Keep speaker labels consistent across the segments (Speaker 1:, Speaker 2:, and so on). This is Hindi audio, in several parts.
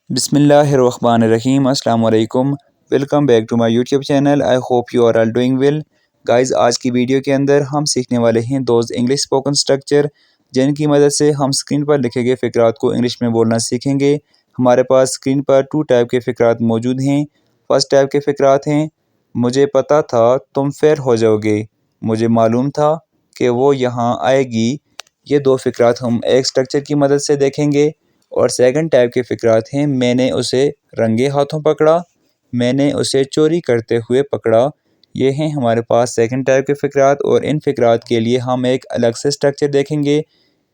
Speaker 1: बिस्मिल्लाहिर्रहमानिर्रहीम अस्सलाम वालेकुम। Welcome back to my YouTube channel. I hope you are all doing well. Guys, आज की वीडियो के अंदर हम सीखने वाले हैं दोस्त इंग्लिश स्पोकन स्ट्रक्चर, जिनकी मदद से हम स्क्रीन पर लिखे गए फ़िक्रात को इंग्लिश में बोलना सीखेंगे। हमारे पास स्क्रीन पर 2 टाइप के फ़िक्रात मौजूद हैं। फर्स्ट टाइप के फ़िक्रात हैं, मुझे पता था तुम फेल हो जाओगे, मुझे मालूम था कि वो यहाँ आएगी। ये 2 फ़िक्रात हम एक स्ट्रक्चर की मदद से देखेंगे। और सेकंड टाइप के फ़िक्रात हैं, मैंने उसे रंगे हाथों पकड़ा, मैंने उसे चोरी करते हुए पकड़ा। ये हैं हमारे पास सेकंड टाइप के फ़िक्रात, और इन फ़िक्रात के लिए हम एक अलग से स्ट्रक्चर देखेंगे।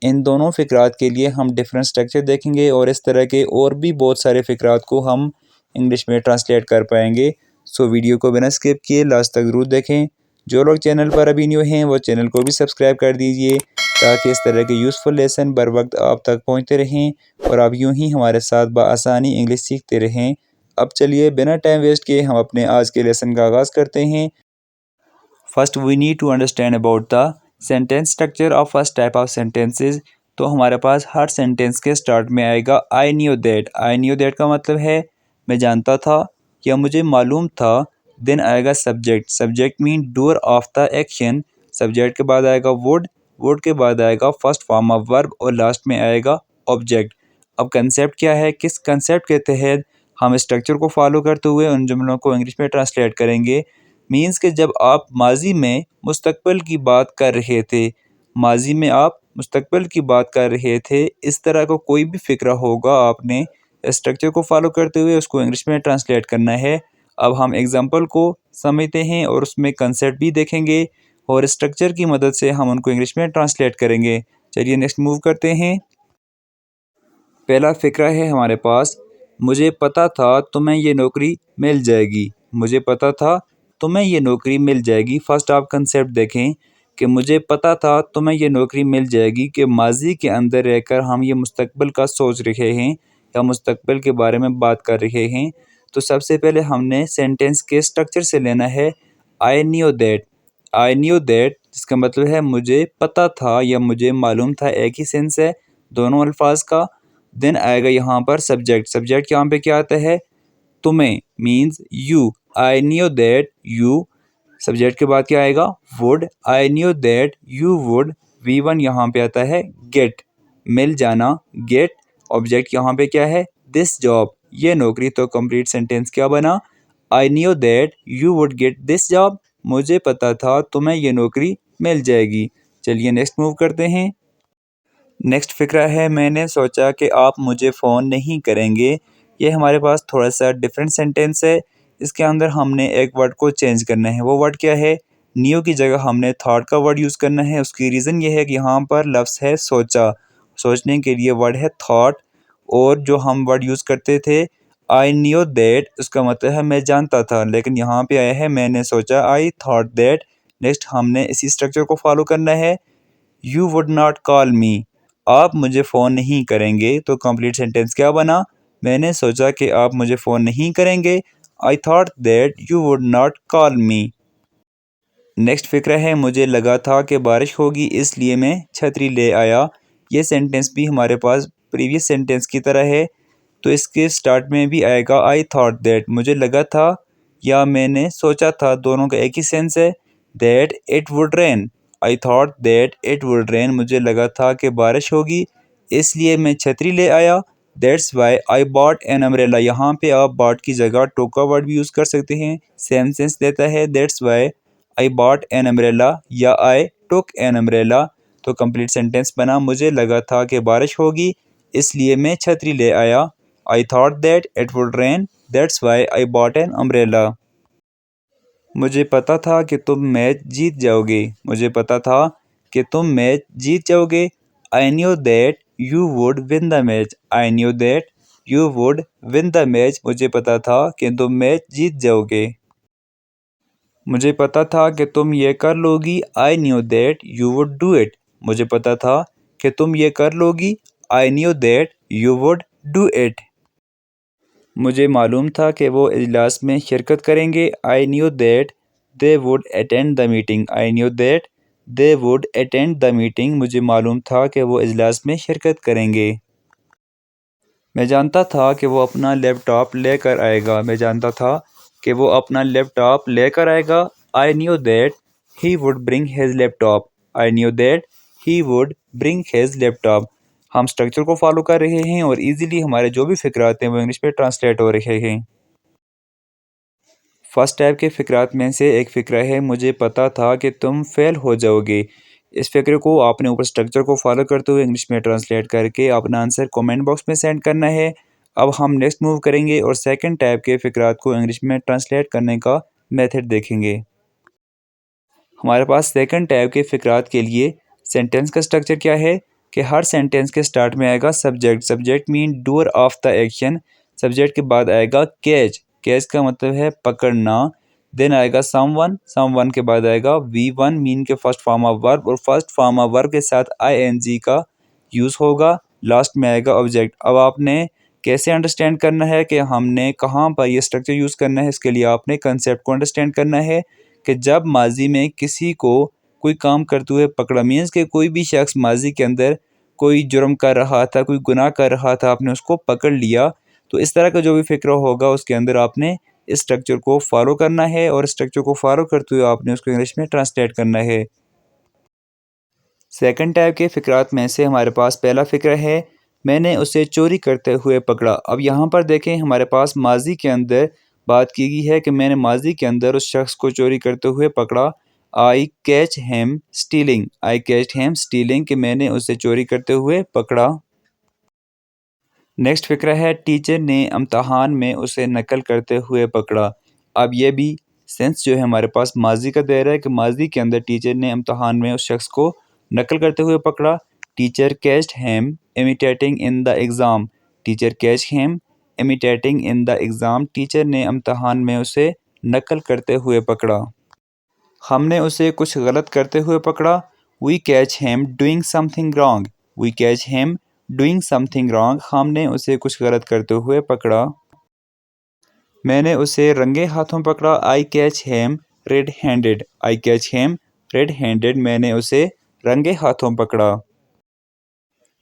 Speaker 1: इन दोनों फ़िक्रात के लिए हम डिफरेंट स्ट्रक्चर देखेंगे, और इस तरह के और भी बहुत सारे फ़िक्रात को हम इंग्लिश में ट्रांसलेट कर पाएंगे। सो वीडियो को बिना स्किप किए लास्ट तक ज़रूर देखें। जो लोग चैनल पर अभी न्यू हैं वो चैनल को भी सब्सक्राइब कर दीजिए, ताकि इस तरह के यूज़फुल लेसन बर वक्त आप तक पहुँचते रहें और आप यूं ही हमारे साथ बआसानी इंग्लिश सीखते रहें। अब चलिए बिना टाइम वेस्ट किए हम अपने आज के लेसन का आगाज़ करते हैं। First we need to understand about the sentence structure of first type of sentences. तो हमारे पास हर सेंटेंस के स्टार्ट में आएगा I knew that. I knew that का मतलब है मैं जानता था या मुझे मालूम था। देन आएगा subject. Subject mean doer of the action. Subject के बाद आएगा वुड। वुड के बाद आएगा फर्स्ट फॉर्म ऑफ वर्ब, और लास्ट में आएगा ऑब्जेक्ट। अब कंसेप्ट क्या है, किस कंसेप्ट के तहत हम स्ट्रक्चर को फॉलो करते हुए उन जुमलों को इंग्लिश में ट्रांसलेट करेंगे। मीन्स कि जब आप माजी में मुस्तकबिल की बात कर रहे थे, माजी में आप मुस्तकबिल की बात कर रहे थे, इस तरह का कोई भी फ़िक्रा होगा, आपने स्ट्रक्चर को फॉलो करते हुए उसको इंग्लिश में ट्रांसलेट करना है। अब हम एग्जांपल को समझते हैं और उसमें कंसेप्ट भी देखेंगे, और स्ट्रक्चर की मदद से हम उनको इंग्लिश में ट्रांसलेट करेंगे। चलिए नेक्स्ट मूव करते हैं। पहला फ़िक्रा है हमारे पास, मुझे पता था तुम्हें ये नौकरी मिल जाएगी। मुझे पता था तुम्हें ये नौकरी मिल जाएगी। फर्स्ट आप कंसेप्ट देखें कि मुझे पता था तुम्हें ये नौकरी मिल जाएगी, कि माजी के अंदर रहकर हम ये मुस्तकबिल का सोच रहे हैं या मुस्तकबिल के बारे में बात कर रहे हैं। तो सबसे पहले हमने सेंटेंस के स्ट्रक्चर से लेना है आई knew that. I knew that जिसका मतलब है मुझे पता था या मुझे मालूम था, एक ही सेंस है दोनों अल्फाज का। देन आएगा यहाँ पर सब्जेक्ट। सब्जेक्ट यहाँ पे क्या आता है, तुम्हें, means you. I knew that you. Subject के बाद क्या आएगा, would. I knew that you would. V1 यहाँ पे आता है गेट, मिल जाना, गेट। ऑब्जेक्ट यहाँ पे क्या है, दिस जॉब, ये नौकरी। तो कंप्लीट सेंटेंस क्या बना, आई knew that you would get this job. मुझे पता था तुम्हें ये नौकरी मिल जाएगी। चलिए नेक्स्ट मूव करते हैं। नेक्स्ट फ़िक्रा है, मैंने सोचा कि आप मुझे फ़ोन नहीं करेंगे। ये हमारे पास थोड़ा सा डिफरेंट सेंटेंस है। इसके अंदर हमने एक वर्ड को चेंज करना है। वो वर्ड क्या है, न्यू की जगह हमने थॉट का वर्ड यूज़ करना है। उसकी रीज़न ये है कि यहाँ पर लफ्ज़ है सोचा, सोचने के लिए वर्ड है थॉट। और जो हम वर्ड यूज़ करते थे आई न्यू दैट, उसका मतलब है मैं जानता था, लेकिन यहाँ पे आया है मैंने सोचा, आई थॉट दैट। नेक्स्ट हमने इसी स्ट्रक्चर को फॉलो करना है, यू वुड नॉट कॉल मी, आप मुझे फ़ोन नहीं करेंगे। तो कंप्लीट सेंटेंस क्या बना, मैंने सोचा कि आप मुझे फ़ोन नहीं करेंगे। I thought that you would not call me. Next फ़िक्रा है, मुझे लगा था कि बारिश होगी इसलिए मैं छतरी ले आया। ये सेंटेंस भी हमारे पास प्रीवियस सेंटेंस की तरह है। तो इसके स्टार्ट में भी आएगा आई थॉट दैट, मुझे लगा था या मैंने सोचा था, दोनों का एक ही सेंस है। That it would rain, I thought that it would rain, मुझे लगा था कि बारिश होगी इसलिए मैं छतरी ले आया। That's why I bought an umbrella. यहाँ पे आप बॉट की जगह टोका वर्ड भी यूज़ कर सकते हैं, सेम सेंस देता है। That's why I bought an umbrella या आई टुक एन अम्ब्रेला। तो कंप्लीट सेंटेंस बना, मुझे लगा था कि बारिश होगी इसलिए मैं छतरी ले आया। आई thought that it would rain, that's why I bought an umbrella. मुझे पता था कि तुम मैच जीत जाओगे। मुझे पता था कि तुम मैच जीत जाओगे। आई knew that you would win the match. I knew that you would win the match, मुझे पता था कि तुम मैच जीत जाओगे। मुझे पता था कि तुम ये कर लोगी। आई knew that you would do it. मुझे पता था कि तुम ये कर लोगी। आई knew that you would do it. मुझे मालूम था कि वो इजलास में शिरकत करेंगे। आई knew that they would attend the meeting. I knew that they would attend the meeting, मुझे मालूम था कि वो इजलास में शिरकत करेंगे। मैं जानता था कि वो अपना लैपटॉप लेकर आएगा। मैं जानता था कि वो अपना लैपटॉप लेकर आएगा। I knew that he would bring his laptop. I knew that he would bring his laptop. हम स्ट्रक्चर को फॉलो कर रहे हैं और इजीली हमारे जो भी फ़िक्रात हैं वो इंग्लिश में ट्रांसलेट हो रहे हैं। फर्स्ट टाइप के फ़िक्रात में से एक फ़िक्रा है, मुझे पता था कि तुम फेल हो जाओगे। इस फ़िक्रे को आपने ऊपर स्ट्रक्चर को फॉलो करते हुए इंग्लिश में ट्रांसलेट करके अपना आंसर कमेंट बॉक्स में सेंड करना है। अब हम नेक्स्ट मूव करेंगे और सेकंड टाइप के फ़िक्रात को इंग्लिश में ट्रांसलेट करने का मेथड देखेंगे। हमारे पास सेकंड टाइप के फ़िक्रात के लिए सेंटेंस का स्ट्रक्चर क्या है कि हर सेंटेंस के स्टार्ट में आएगा subject. Subject mean doer of the action. Subject के बाद आएगा कैच। कैच का मतलब है पकड़ना। देन आएगा समवन। समवन के बाद आएगा वी वन मीन के फर्स्ट फॉर्म ऑफ वर्ब और फर्स्ट फॉर्म ऑफ वर्ब के साथ आईएनजी का यूज़ होगा। लास्ट में आएगा ऑब्जेक्ट। अब आपने कैसे अंडरस्टैंड करना है कि हमने कहाँ पर ये स्ट्रक्चर यूज़ करना है, इसके लिए आपने कंसेप्ट को अंडरस्टैंड करना है कि जब माजी में किसी को कोई काम करते हुए पकड़ा, मीन्स कि कोई भी शख्स माजी के अंदर कोई जुर्म कर रहा था, कोई गुनाह कर रहा था, आपने उसको पकड़ लिया, तो इस तरह का जो भी फ़िक्रा होगा उसके अंदर आपने इस स्ट्रक्चर को फॉलो करना है और स्ट्रक्चर को फॉलो करते हुए आपने उसको इंग्लिश में ट्रांसलेट करना है। सेकंड टाइप के फ़िक्रात में से हमारे पास पहला फ़िक्रा है, मैंने उसे चोरी करते हुए पकड़ा। अब यहाँ पर देखें हमारे पास माजी के अंदर बात की गई है कि मैंने माजी के अंदर उस शख्स को चोरी करते हुए पकड़ा। I catch him stealing. I catch him stealing कि मैंने उसे चोरी करते हुए पकड़ा। नेक्स्ट फ़िक्रा है, टीचर ने इम्तहान में उसे नकल करते हुए पकड़ा। अब ये भी सेंस जो है हमारे पास माजी का दे रहा है कि माजी के अंदर टीचर ने इम्तहान में उस शख्स को नकल करते हुए पकड़ा। Teacher caught him imitating in the exam. Teacher catch him imitating in the exam. Teacher ने इम्तहान में उसे नकल करते हुए पकड़ा। हमने उसे कुछ गलत करते हुए पकड़ा। We catch him doing something wrong. We catch him doing something wrong. हमने उसे कुछ गलत करते हुए पकड़ा। मैंने उसे रंगे हाथों पकड़ा। I catch him red handed. I catch him red handed. मैंने उसे रंगे हाथों पकड़ा।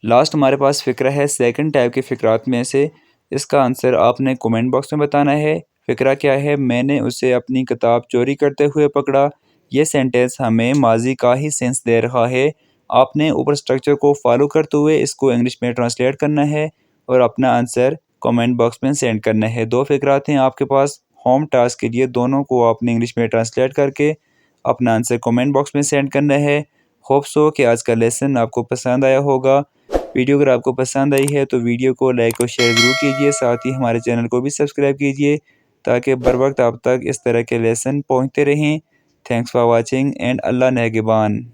Speaker 1: लास्ट हमारे पास फ़िक्रा है सेकंड टाइप के फ़िक्रात में से, इसका आंसर आपने कमेंट बॉक्स में बताना है। फ़िक्रा क्या है, मैंने उसे अपनी किताब चोरी करते हुए पकड़ा। ये सेंटेंस हमें माजी का ही सेंस दे रहा है। आपने ऊपर स्ट्रक्चर को फॉलो करते हुए इसको इंग्लिश में ट्रांसलेट करना है और अपना आंसर कमेंट बॉक्स में सेंड करना है। दो फ़िक्रात हैं आपके पास होम टास्क के लिए, दोनों को आपने इंग्लिश में ट्रांसलेट करके अपना आंसर कमेंट बॉक्स में सेंड करना है। होप सो कि आज का लेसन आपको पसंद आया होगा। वीडियो अगर आपको पसंद आई है तो वीडियो को लाइक और शेयर ज़रूर कीजिए। साथ ही हमारे चैनल को भी सब्सक्राइब कीजिए ताकि बर वक्त आप तक इस तरह के लेसन पहुँचते रहें। थैंक्स फॉर वॉचिंग एंड अल्लाह नेगेबान।